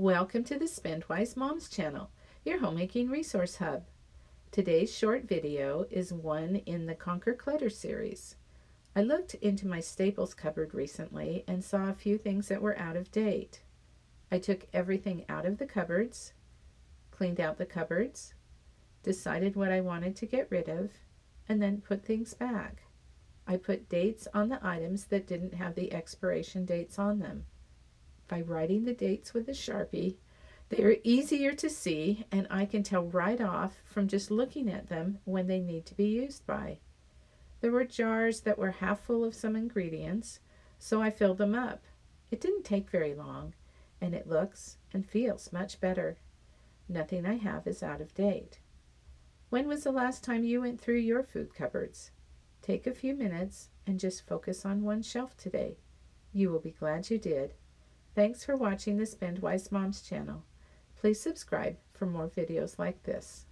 Welcome to the Spendwise Moms channel, your homemaking resource hub. Today's short video is one in the Conquer Clutter series. I looked into my staples cupboard recently and saw a few things that were out of date. I took everything out of the cupboards, cleaned out the cupboards, decided what I wanted to get rid of, and then put things back. I put dates on the items that didn't have the expiration dates on them. By writing the dates with a Sharpie, they are easier to see, and I can tell right off from just looking at them when they need to be used by. There were jars that were half full of some ingredients, so I filled them up. It didn't take very long, and it looks and feels much better. Nothing I have is out of date. When was the last time you went through your food cupboards? Take a few minutes and just focus on one shelf today. You will be glad you did. Thanks for watching the Spendwise Moms channel. Please subscribe for more videos like this.